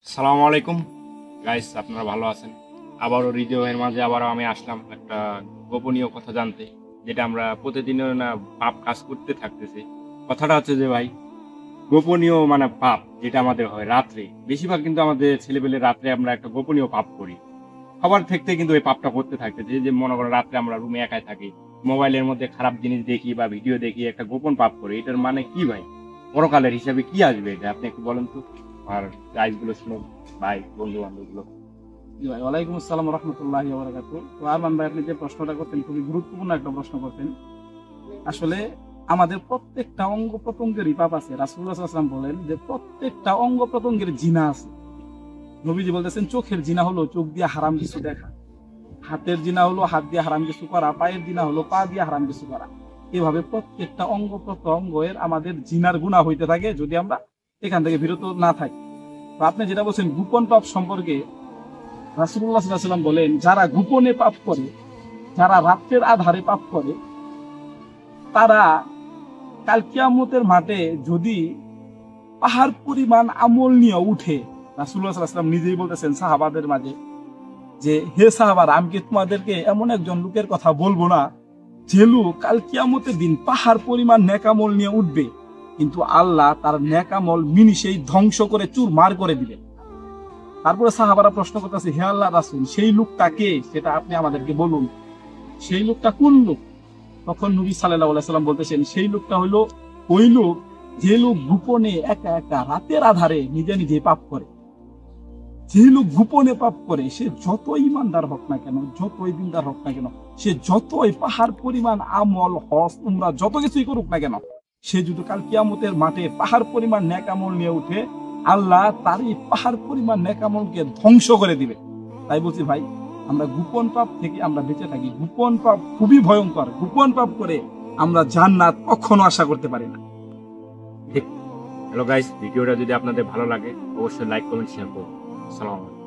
আসসালামু আলাইকুম গাইস, আপনারা ভালো আছেন? আবারও হৃদয়ের মাঝে আবারও আমি আসলাম একটা গোপনীয় কথা জানতে, যেটা আমরা প্রতিদিনের না পাপ কাজ করতে থাকতেছি। কথাটা হচ্ছে যে ভাই, গোপনীয় মানে পাপ যেটা আমাদের হয় রাত্রে, বেশিরভাগ কিন্তু আমাদের ছেলেপেলে রাত্রে আমরা একটা গোপনীয় পাপ করি। সবার থেকে কিন্তু ওই পাপটা করতে থাকতেছে। যে মনে করেন রাত্রে আমরা রুমে একাই থাকি, মোবাইলের মধ্যে খারাপ জিনিস দেখি বা ভিডিও দেখি, একটা গোপন পাপ করি। এটার মানে কি ভাই? পরকালের হিসাবে কি আসবে এটা আপনি একটু বলেন তো। আর গাইজগুলো শুনুন, ভাই বন্ধু বান্ধব গুলো। জি ভাই, ওয়ালাইকুম আসসালাম রহমতুল্লাহি ওয়া বারাকাতুহু। তো আরমান ভাই, আপনি যে প্রশ্নটা করতেন খুবই গুরুত্বপূর্ণ একটা প্রশ্ন করতেন। আসলে আমাদের প্রত্যেকটা অঙ্গ প্রত্যঙ্গেরই পাপ আছে। রাসূলুল্লাহ সাল্লাল্লাহু আলাইহি ওয়াসাল্লাম বলেন যে প্রত্যেকটা অঙ্গ প্রত্যঙ্গের জিনা আছে। নবীজি বলতেছেন চোখের জিনা হলো চোখ দিয়ে হারাম কিছু দেখা, হাতের জিনা হলো হাত দিয়ে হারাম কিছু করা, পায়ের জিনা হলো পা দিয়ে হারাম কিছু করা। এভাবে প্রত্যেকটা অঙ্গ প্রত্যঙ্গের আমাদের জিনার গুনাহ হইতে থাকে যদি আমরা এখান থেকে বিরত না থাকি। তো আপনি যেটা বলছেন গোপন পাপ সম্পর্কে, রাসূলুল্লাহ সাল্লাল্লাহু আলাইহি ওয়াসাল্লাম বলেন যারা গোপনে পাপ করে, যারা রাত্রের আধারে পাপ করে, তারা কাল কিয়ামতের মাঠে যদি পাহাড় পরিমাণ আমল নিয়ে উঠে, রাসূলুল্লাহ সাল্লাল্লাহু আলাইহি ওয়াসাল্লাম নিজেই বলতেছেন সাহাবাদের মাঝে যে হে সাহাবারা, আমি কি তোমাদেরকে এমন একজন লোকের কথা বলবো না যে লোক কাল কিয়ামতের দিন পাহাড় পরিমাণ নেকামল নিয়ে উঠবে, কিন্তু আল্লাহ তার নেকামল মিনিশেই ধ্বংস করে চুরমার করে দিবে। তারপরে সাহাবারা প্রশ্ন করতেছে, হে আল্লাহ রাসূল, সেই লোকটা কে, সেটা আপনি আমাদেরকে বলুন, সেই লোকটা কোন লোক? তখন নবী সাল্লাল্লাহু আলাইহি সাল্লাম বলতেছেন, সেই লোকটা হলো ওই লোক যে লোক গোপনে একা একা রাতের আধারে নিজে নিজে পাপ করে। যে লোক গোপনে পাপ করে সে যতই ইমানদার হোক না কেন, যতই দিনদার হোক না কেন, সে যতই পাহাড় পরিমাণ আমল হজ উমরা যত কিছুই করুক না কেন, সে যদি কাল কিয়ামতের মাঠে পাহাড় পরিমাণ নেক আমল নিয়ে উঠে, আল্লাহ তার এই পাহাড় পরিমাণ নেক আমলকে ধ্বংস করে দিবে। তাই বলছি ভাই, আমরা গোপন পাপ থেকে আমরা বেঁচে থাকি। গোপন পাপ খুবই ভয়ঙ্কর। গোপন পাপ করে আমরা জান্নাত কখনো আশা করতে পারি না। ঠিক। হ্যালো গাইস, ভিডিওটা যদি আপনাদের ভালো লাগে অবশ্যই লাইক কমেন্ট শেয়ার করুন। আসসালামু আলাইকুম।